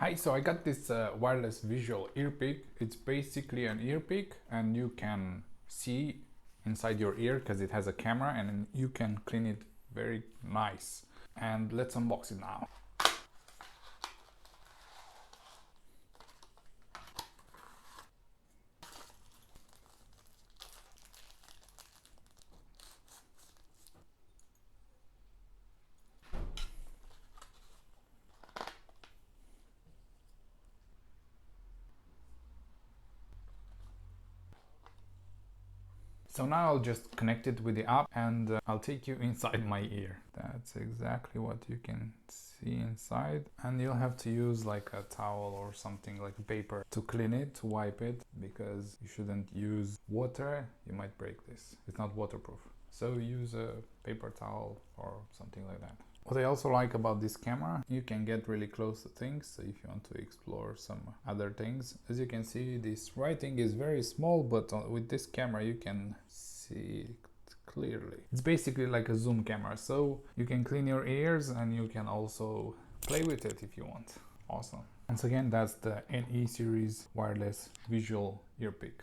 Hi, so I got this wireless visual ear pick. It's basically an ear pick and you can see inside your ear because it has a camera and you can clean it very nice. And let's unbox it now. So now I'll just connect it with the app and I'll take you inside my ear. That's exactly what you can see inside. And you'll have to use like a towel or something like paper to clean it, to wipe it, because you shouldn't use water. You might break this. It's not waterproof. So use a paper towel or something like that. What I also like about this camera, you can get really close to things. So if you want to explore some other things, as you can see, this writing is very small, but with this camera you can see it clearly. It's basically like a zoom camera, so you can clean your ears and you can also play with it if you want. Awesome. Once again, that's the NE series wireless visual ear pick.